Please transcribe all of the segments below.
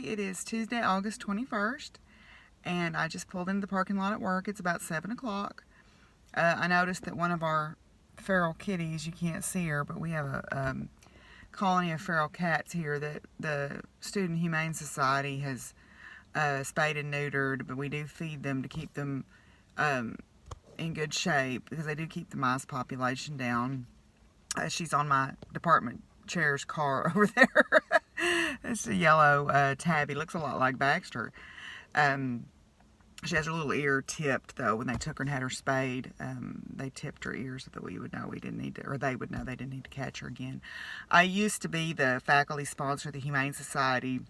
It is Tuesday, August 21st, and I just pulled into the parking lot at work. It's about 7 o'clock. I noticed that one of our feral kitties, you can't see her, but we have a colony of feral cats here that the Student Humane Society has spayed and neutered, but we do feed them to keep them in good shape because they do keep the mice population down. She's on my department chair's car over there. It's a yellow tabby. Looks a lot like Baxter. She has her little ear tipped, though. When they took her and had her spayed, they tipped her ears so that we would know we didn't need to, or they would know they didn't need to catch her again. I used to be the faculty sponsor of the Humane Society,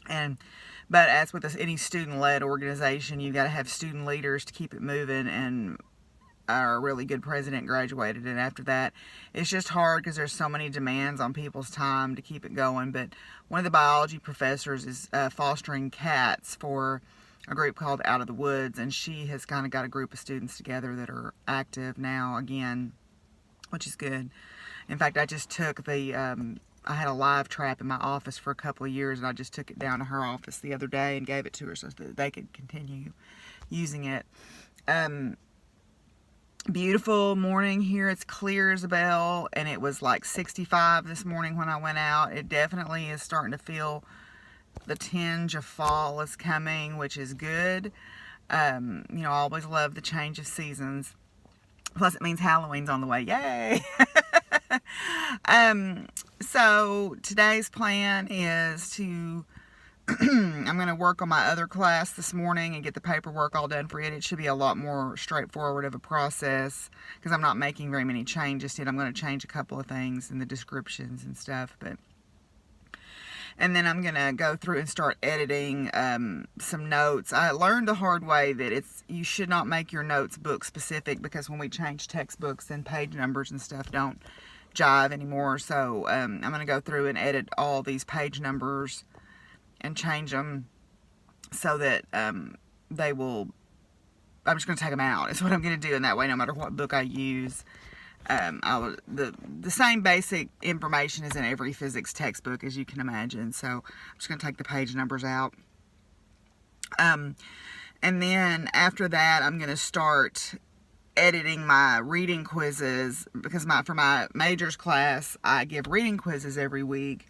but as with any student-led organization, you got to have student leaders to keep it moving, and our really good president graduated, and after that it's just hard because there's so many demands on people's time to keep it going. But one of the biology professors is fostering cats for a group called Out of the Woods, and she has kind of got a group of students together that are active now again, which is good. In fact, I just took the I had a live trap in my office for a couple of years, and I just took it down to her office the other day and gave it to her so that they could continue using it. Beautiful morning here. It's clear as a bell, and it was like 65 this morning when I went out. It definitely is starting to feel the tinge of fall is coming, which is good. You know, I always love the change of seasons. Plus it means Halloween's on the way. Yay! So today's plan is to I'm going to work on my other class this morning and get the paperwork all done for it. It should be a lot more straightforward of a process because I'm not making very many changes yet. I'm going to change a couple of things in the descriptions and stuff, and then I'm going to go through and start editing some notes. I learned the hard way that you should not make your notes book specific, because when we change textbooks, then page numbers and stuff don't jive anymore. So I'm going to go through and edit all these page numbers and change them so that they will, I'm just going to take them out. It's what I'm going to do, in that way, no matter what book I use. The same basic information is in every physics textbook, as you can imagine. So I'm just going to take the page numbers out. And then after that, I'm going to start editing my reading quizzes, because for my majors class, I give reading quizzes every week.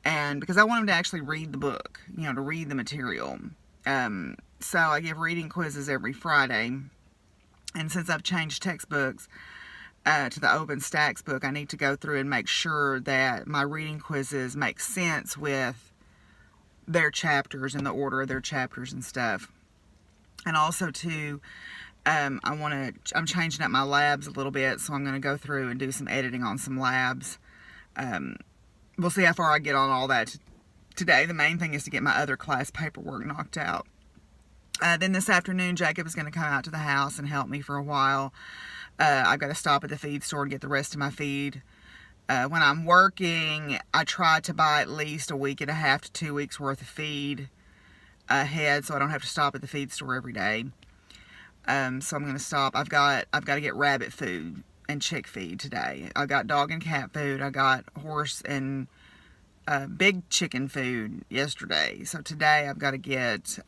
And because I want them to actually read the book, you know, to read the material. So I give reading quizzes every Friday. And since I've changed textbooks to the OpenStax book, I need to go through and make sure that my reading quizzes make sense with their chapters and the order of their chapters and stuff. And also too, I'm changing up my labs a little bit, so I'm going to go through and do some editing on some labs. We'll see how far I get on all that today. The main thing is to get my other class paperwork knocked out. Then this afternoon, Jacob is going to come out to the house and help me for a while. I've got to stop at the feed store to get the rest of my feed. When I'm working, I try to buy at least a week and a half to 2 weeks worth of feed ahead, so I don't have to stop at the feed store every day. So I'm going to stop. I've got to get rabbit food and chick feed today. I got dog and cat food. I got horse and big chicken food yesterday. So today I've got to get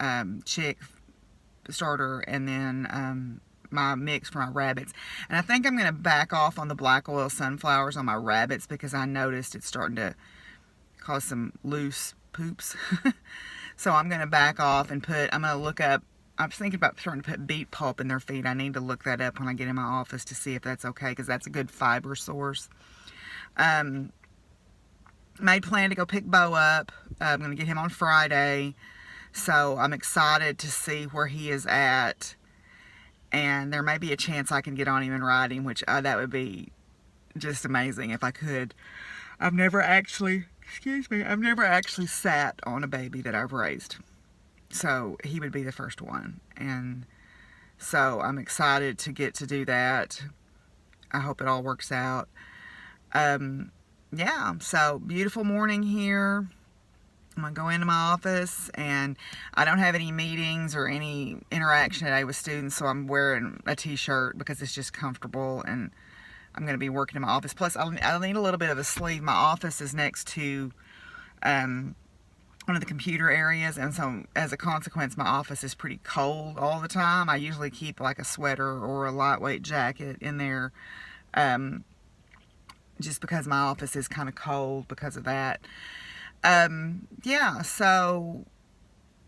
chick starter, and then my mix for my rabbits. And I think I'm going to back off on the black oil sunflowers on my rabbits, because I noticed it's starting to cause some loose poops. So I'm going to back off and I'm going to look up, I was thinking about starting to put beet pulp in their feed. I need to look that up when I get in my office to see if that's okay, because that's a good fiber source. Made plan to go pick Bo up. I'm going to get him on Friday. So I'm excited to see where he is at. And there may be a chance I can get on him and ride him, which that would be just amazing if I could. I've never actually sat on a baby that I've raised. So he would be the first one. And so I'm excited to get to do that. I hope it all works out. Yeah, so beautiful morning here. I'm going to go into my office, and I don't have any meetings or any interaction today with students, so I'm wearing a t-shirt because it's just comfortable, and I'm going to be working in my office. Plus, I'll need a little bit of a sleeve. My office is next to one of the computer areas, and so as a consequence my office is pretty cold all the time. I usually keep like a sweater or a lightweight jacket in there, just because my office is kind of cold because of that. Yeah, so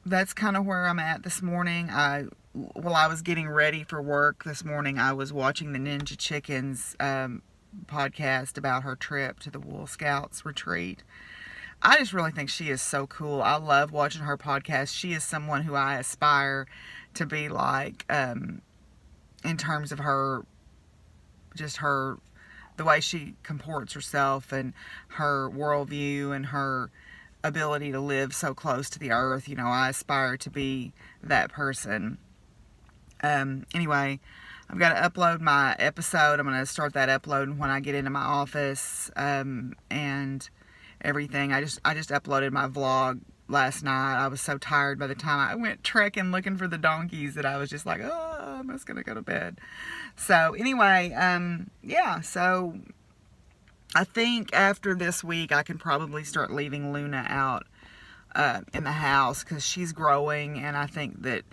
that's kind of where I'm at this morning. While I was getting ready for work this morning, I was watching the Ninja Chicken's podcast about her trip to the Wool Scouts retreat. I just really think she is so cool. I love watching her podcast. She is someone who I aspire to be like, in terms of her, the way she comports herself and her worldview and her ability to live so close to the earth. You know, I aspire to be that person. Anyway, I've got to upload my episode. I'm going to start that uploading when I get into my office, and everything. I just uploaded my vlog last night. I was so tired by the time I went trekking looking for the donkeys that I was just like, oh, I'm just going to go to bed. So anyway, yeah, so I think after this week I can probably start leaving Luna out in the house because she's growing, and I think that,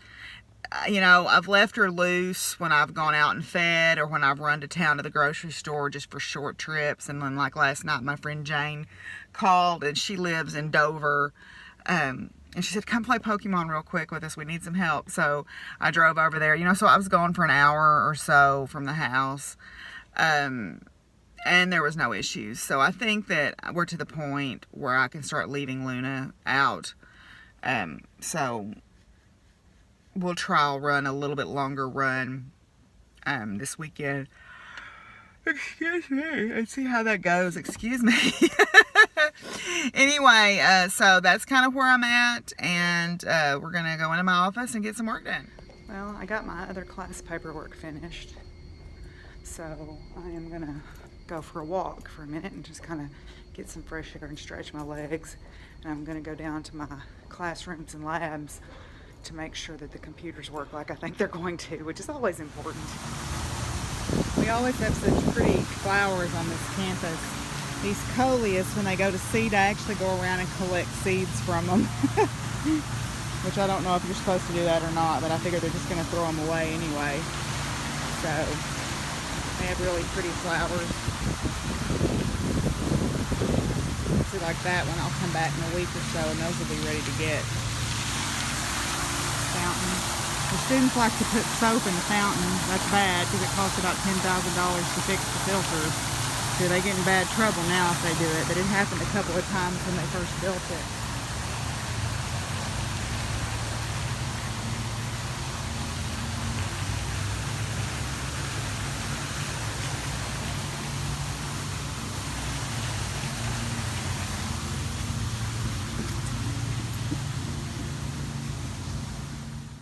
you know, I've left her loose when I've gone out and fed, or when I've run to town to the grocery store just for short trips. And then like last night, my friend Jane called, and she lives in Dover, and she said, come play Pokemon real quick with us, we need some help. So I drove over there, you know, so I was gone for an hour or so from the house, and there was no issues. So I think that we're to the point where I can start leaving Luna out. So we'll trial run a little bit longer run this weekend. Excuse me. And see how that goes. Excuse me. Anyway, so that's kind of where I'm at, and we're going to go into my office and get some work done. Well, I got my other class paperwork finished, so I am going to go for a walk for a minute and just kind of get some fresh air and stretch my legs. And I'm going to go down to my classrooms and labs to make sure that the computers work like I think they're going to, which is always important. We always have such pretty flowers on this campus. These coleus, when they go to seed, I actually go around and collect seeds from them. Which I don't know if you're supposed to do that or not, but I figure they're just going to throw them away anyway. So, they have really pretty flowers. See, like that one, I'll come back in a week or so, and those will be ready to get. Fountain. The students like to put soap in the fountain. That's bad because it costs about $10,000 to fix the filters. So they get in bad trouble now if they do it, but it happened a couple of times when they first built it.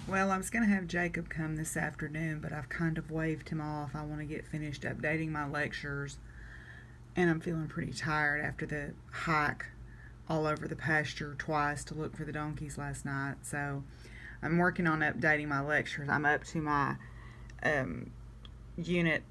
Well, I was going to have Jacob come this afternoon, but I've kind of waved him off. I want to get finished updating my lectures, and I'm feeling pretty tired after the hike all over the pasture twice to look for the donkeys last night. So I'm working on updating my lectures. I'm up to my Unit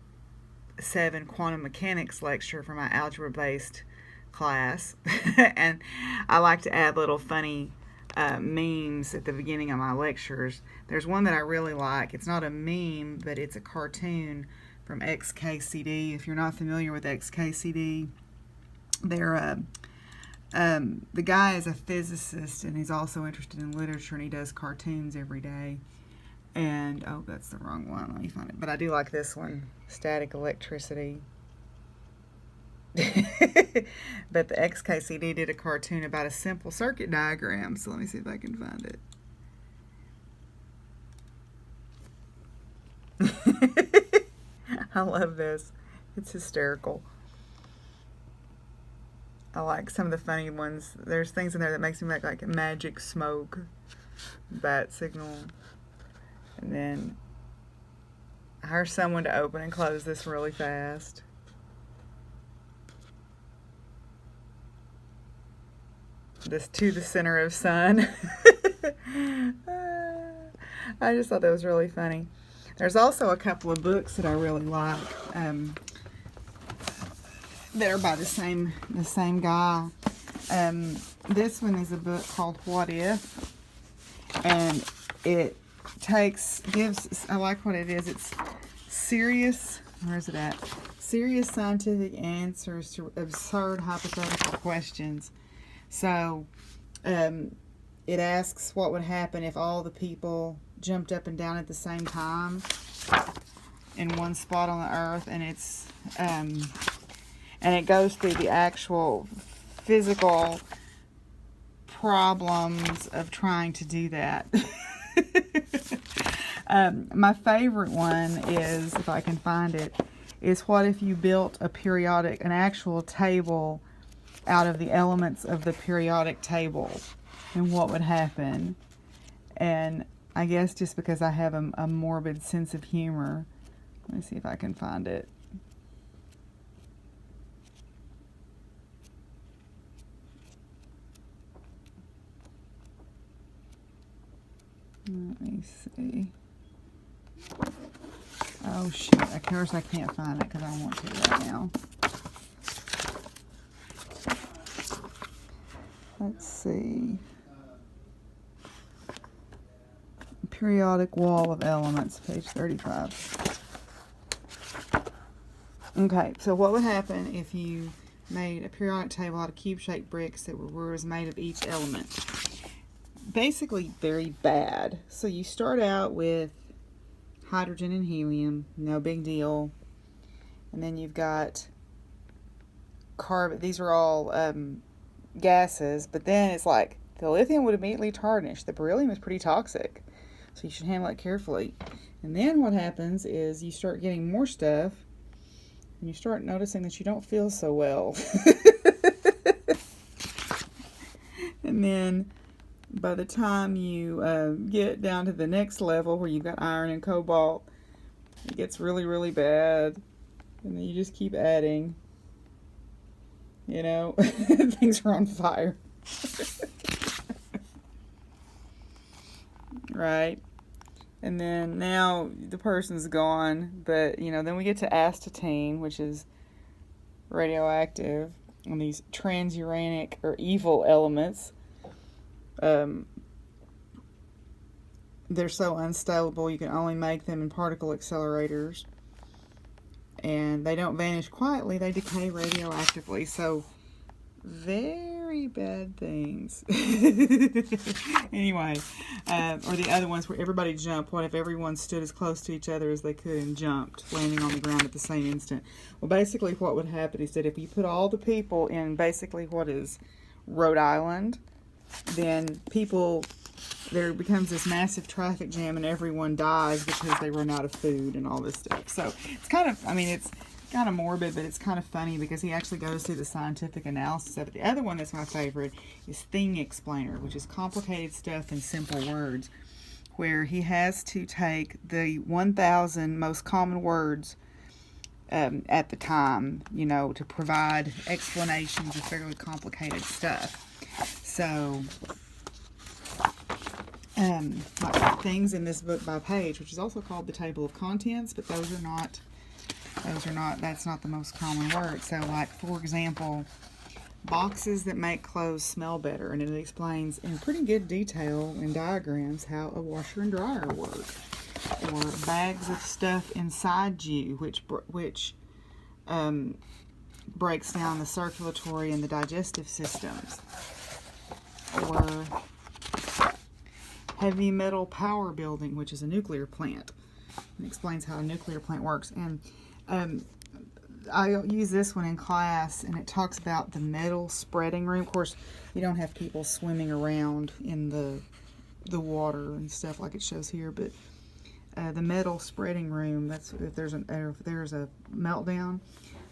7 Quantum Mechanics lecture for my algebra-based class. And I like to add little funny memes at the beginning of my lectures. There's one that I really like. It's not a meme, but it's a cartoon from XKCD. If you're not familiar with XKCD, they're the guy is a physicist, and he's also interested in literature, and he does cartoons every day. And oh, that's the wrong one. Let me find it. But I do like this one, static electricity. But the XKCD did a cartoon about a simple circuit diagram, so let me see if I can find it. I love this. It's hysterical. I like some of the funny ones. There's things in there that makes me like magic smoke, bat signal, and then hire someone to open and close this really fast. This to the center of sun. I just thought that was really funny. There's also a couple of books that I really like that are by the same guy. this one is a book called What If, and it gives, I like what it is. It's serious, where's it at? Serious scientific answers to absurd hypothetical questions. So, it asks what would happen if all the people jumped up and down at the same time in one spot on the earth, and it's and it goes through the actual physical problems of trying to do that. My favorite one is, if I can find it, is what if you built an actual table out of the elements of the periodic table, and what would happen. And I guess just because I have a morbid sense of humor, let me see if I can find it. Let me see. Oh shoot, of course I can't find it because I want to right now. Let's see. Periodic wall of elements, page 35. Okay, so what would happen if you made a periodic table out of cube-shaped bricks that were made of each element? Basically very bad. So you start out with hydrogen and helium, no big deal. And then you've got carbon. These are all gases, but then it's like the lithium would immediately tarnish. The beryllium is pretty toxic, so you should handle it carefully. And then what happens is you start getting more stuff, and you start noticing that you don't feel so well. And then by the time you get down to the next level where you've got iron and cobalt, it gets really, really bad. And then you just keep adding. You know, things are on fire. Right? And then now the person's gone, but, you know, then we get to astatine, which is radioactive, and these transuranic or evil elements. They're so unstable you can only make them in particle accelerators, and they don't vanish quietly, they decay radioactively. So very bad things. Anyway, or the other ones where everybody jumped. What if everyone stood as close to each other as they could and jumped, landing on the ground at the same instant? Well, basically what would happen is that if you put all the people in basically what is Rhode Island, then there becomes this massive traffic jam and everyone dies because they run out of food and all this stuff. So it's kind of, I mean, it's kind of morbid, but it's kind of funny because he actually goes through the scientific analysis of it. The other one that's my favorite is Thing Explainer, which is complicated stuff in simple words, where he has to take the 1,000 most common words at the time, you know, to provide explanations of fairly complicated stuff. So, like things in this book by page, which is also called the Table of Contents, but that's not the most common word. So, like, for example, boxes that make clothes smell better, and it explains in pretty good detail in diagrams how a washer and dryer work. Or bags of stuff inside you, which breaks down the circulatory and the digestive systems. Or heavy metal power building, which is a nuclear plant. It explains how a nuclear plant works. And I use this one in class, and it talks about the metal spreading room. Of course, you don't have people swimming around in the water and stuff like it shows here, but the metal spreading room, that's if there's a meltdown.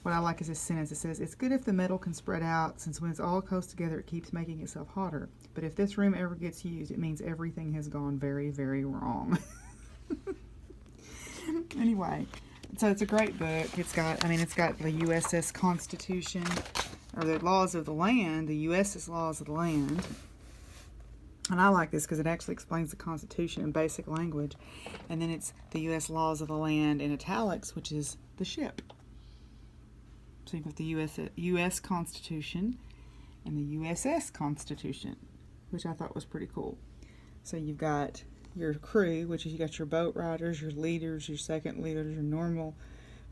What I like is this sentence. It says, "It's good if the metal can spread out, since when it's all close together, it keeps making itself hotter. But if this room ever gets used, it means everything has gone very, very wrong." Anyway, so it's a great book. It's got the USS Constitution, or the laws of the land, the USS laws of the land. And I like this because it actually explains the Constitution in basic language. And then it's the U.S. laws of the land in italics, which is the ship. So you've got the U.S. Constitution, and the USS Constitution, which I thought was pretty cool. So you've got your crew, which is you got your boat riders, your leaders, your second leaders, your normal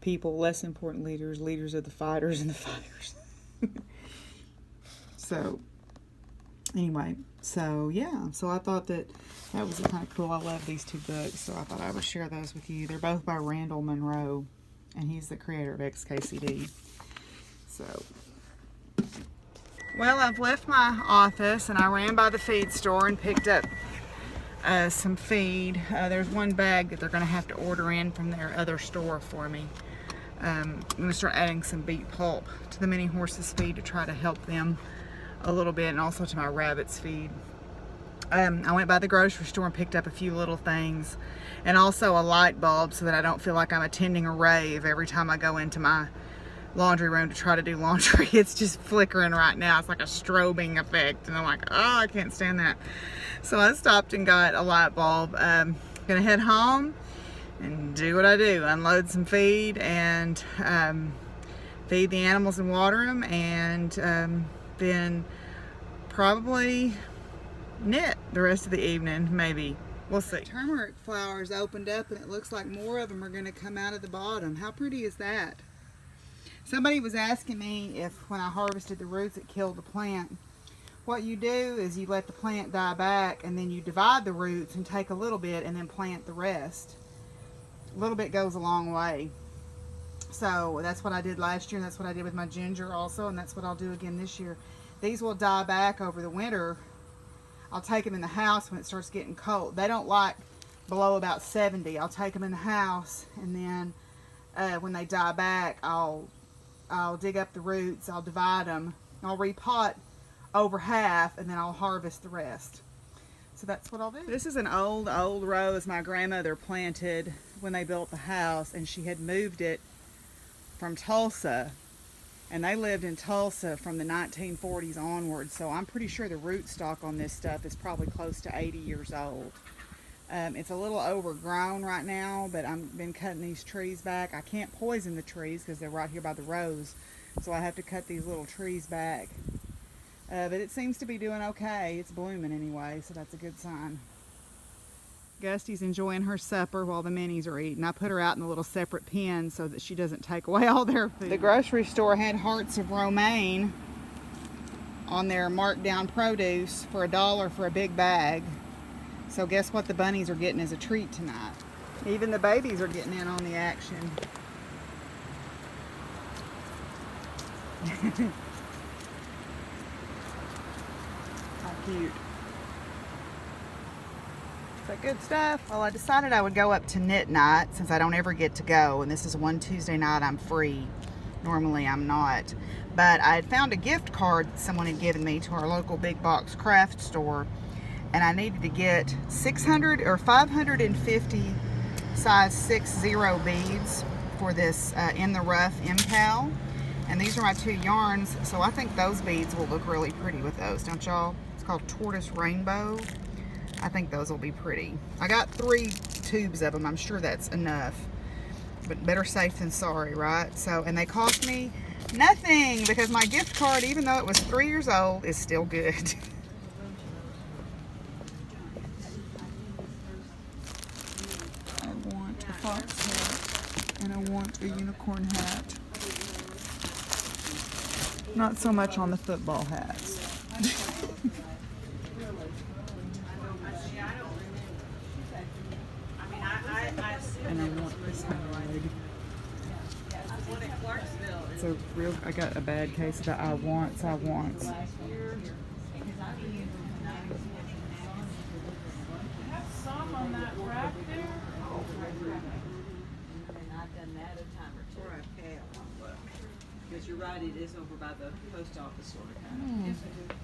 people, less important leaders, leaders of the fighters and the fighters. So anyway, so yeah, so I thought that was kind of cool. I love these two books, so I thought I would share those with you. They're both by Randall Munroe, and he's the creator of XKCD. So, well, I've left my office and I ran by the feed store and picked up some feed. There's one bag that they're going to have to order in from their other store for me. I'm going to start adding some beet pulp to the mini horses feed to try to help them a little bit, and also to my rabbits feed. I went by the grocery store and picked up a few little things, and also a light bulb so that I don't feel like I'm attending a rave every time I go into my laundry room to try to do laundry. It's just flickering right now. It's like a strobing effect, and I'm like, oh, I can't stand that. So I stopped and got a light bulb. Gonna head home and do what I do, unload some feed and feed the animals and water them, and then probably knit the rest of the evening, maybe. We'll see. Turmeric flowers opened up and it looks like more of them are going to come out of the bottom. How pretty is that? Somebody was asking me if when I harvested the roots it killed the plant. What you do is you let the plant die back, and then you divide the roots and take a little bit and then plant the rest. A little bit goes a long way. So that's what I did last year, and that's what I did with my ginger also, and that's what I'll do again this year. These will die back over the winter. I'll take them in the house when it starts getting cold. They don't like below about 70. I'll take them in the house, and then when they die back, I'll dig up the roots, I'll divide them, I'll repot over half, and then I'll harvest the rest. So that's what I'll do. This is an old rose my grandmother planted when they built the house, and she had moved it from Tulsa, and they lived in Tulsa from the 1940s onward, so I'm pretty sure the rootstock on this stuff is probably close to 80 years old. It's a little overgrown right now, but I've been cutting these trees back. I can't poison the trees because they're right here by the rows, so I have to cut these little trees back. But it seems to be doing okay. It's blooming anyway, so that's a good sign. Gusty's enjoying her supper while the minis are eating. I put her out in a little separate pen so that she doesn't take away all their food. The grocery store had hearts of romaine on their marked down produce for $1 for a big bag. So guess what the bunnies are getting as a treat tonight? Even the babies are getting in on the action. How cute. So good stuff. Well, I decided I would go up to knit night since I don't ever get to go, and this is one Tuesday night I'm free. Normally I'm not. But I had found a gift card that someone had given me to our local big box craft store, and I needed to get 600 or 550 size 6-0 beads for this In the Rough MCAL. And these are my 2 yarns, so I think those beads will look really pretty with those, don't y'all? It's called Tortoise Rainbow. I think those will be pretty. I got 3 tubes of them. I'm sure that's enough. But better safe than sorry, right? So, and they cost me nothing because my gift card, even though it was 3 years old, is still good. I want a fox hat and I want a unicorn hat. Not so much on the football hats. And I want this bag. It's a real, I got a bad case of the I wants. Some on that rack there. I've done that a time or two. Because you're right, it is over by the post office sort of kind of. Yes, I do.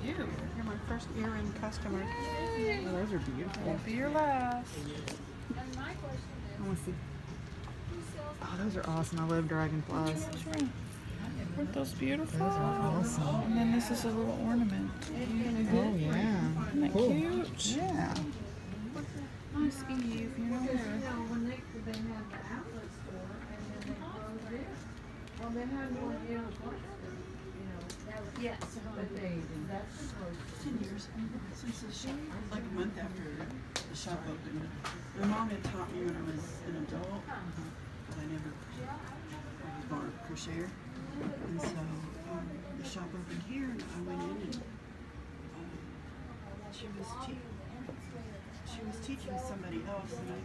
You're my first earring customer. Oh, those are beautiful. Won't be your last. I want to see. Oh, those are awesome. I love dragonflies. Aren't those beautiful? Those are awesome. And then this is a little ornament. Oh, yeah. Isn't that Cool. cute? Yeah. Christmas Eve, you know. When they had the outlet store, and then they closed it. Well, they had one here in Boston, that was, yes, but that's closed. 10 years since the shop, like a month after the shop opened. My mom had taught me when I was an adult, but I was born a crocheter. And so the shop opened here, and I went in, and she was teaching somebody else, and I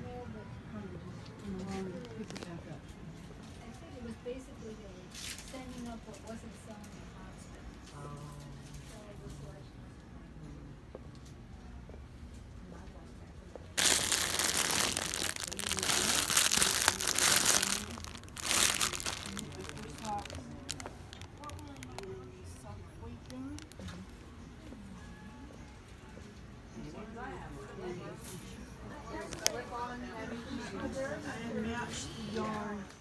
kind of just came along and picked it back up. It was basically sending up what wasn't selling in the hospital. So it was like,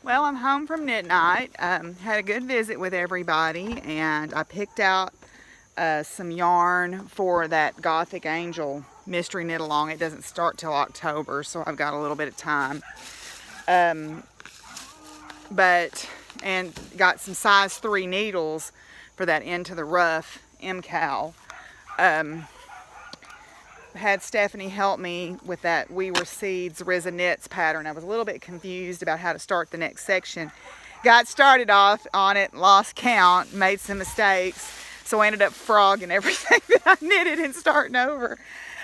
Well, I'm home from knit night. Had a good visit with everybody, and I picked out some yarn for that Gothic Angel mystery knit along. It doesn't start till October, so I've got a little bit of time. And got some size 3 needles for that Into the Rough MCAL. Had Stephanie help me with that We Were Seeds Riza Knits pattern. I was a little bit confused about how to start the next section. Got started off on it, lost count, made some mistakes, so I ended up frogging everything that I knitted and starting over.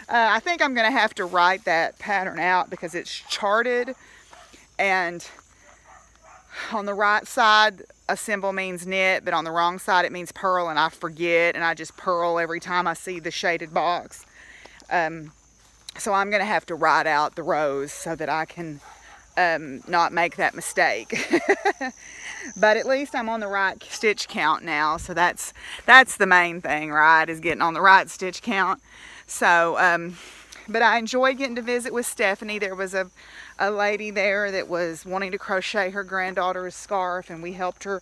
I think I'm going to have to write that pattern out because it's charted, and on the right side a symbol means knit, but on the wrong side it means purl, and I forget, and I just purl every time I see the shaded box. So I'm going to have to write out the rows so that I can not make that mistake. But at least I'm on the right stitch count now, so that's the main thing, right, is getting on the right stitch count. So, but I enjoyed getting to visit with Stephanie. There was a lady there that was wanting to crochet her granddaughter's scarf, and we helped her.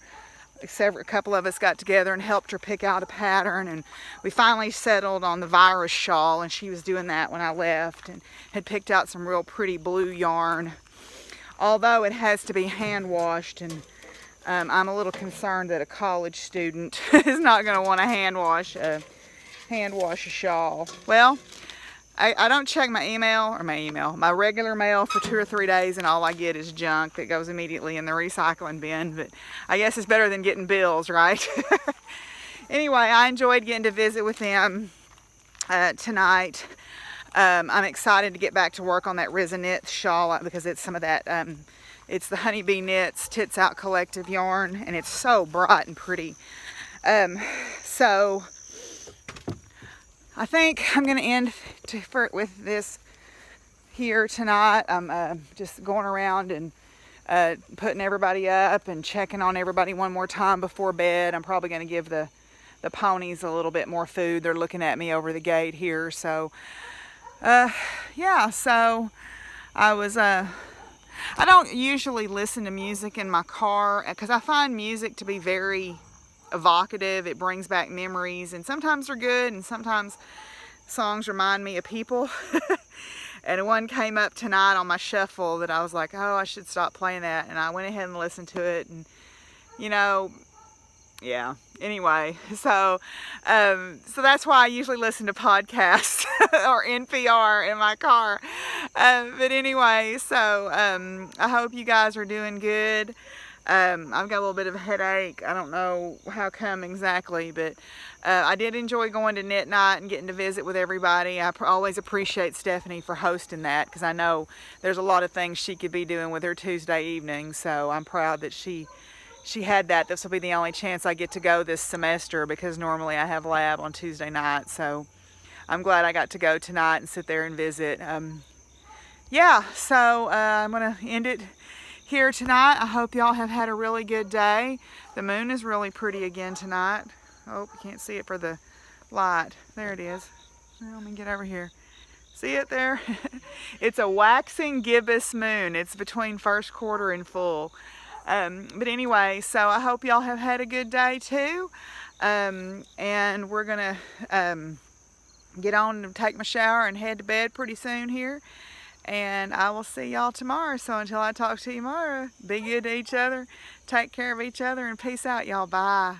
A couple of us got together and helped her pick out a pattern, and we finally settled on the virus shawl, and she was doing that when I left, and had picked out some real pretty blue yarn, although it has to be hand washed, and I'm a little concerned that a college student is not going to want to hand wash a shawl. Well, I don't check my regular mail for 2 or 3 days, and all I get is junk that goes immediately in the recycling bin. But I guess it's better than getting bills, right? Anyway, I enjoyed getting to visit with them tonight. I'm excited to get back to work on that Riza Knits shawl because it's some of that, it's the Honeybee Knits Tits Out Collective yarn, and it's so bright and pretty. So I think I'm going to end with this here tonight. I'm just going around and putting everybody up and checking on everybody one more time before bed. I'm probably going to give the ponies a little bit more food. They're looking at me over the gate here. So, yeah, so I don't usually listen to music in my car because I find music to be very evocative. It brings back memories, and sometimes they're good, and sometimes songs remind me of people. And one came up tonight on my shuffle that I was like, oh, I should stop playing that, and I went ahead and listened to it, and yeah, anyway, so that's why I usually listen to podcasts or NPR in my car. But anyway, so I hope you guys are doing good. I've got a little bit of a headache. I don't know how come exactly, but I did enjoy going to knit night and getting to visit with everybody. I always appreciate Stephanie for hosting that, because I know there's a lot of things she could be doing with her Tuesday evening, so I'm proud that she had that. This will be the only chance I get to go this semester, because normally I have lab on Tuesday night, so I'm glad I got to go tonight and sit there and visit. Yeah, so I'm going to end it here tonight. I hope y'all have had a really good day. The moon is really pretty again tonight. Oh, you can't see it for the light. There it is. Well, let me get over here. See it there? It's a waxing gibbous moon. It's between first quarter and full. But anyway, so I hope y'all have had a good day too. And we're gonna get on and take my shower and head to bed pretty soon here. And I will see y'all tomorrow. So until I talk to you tomorrow, be good to each other, take care of each other, and peace out, y'all. Bye.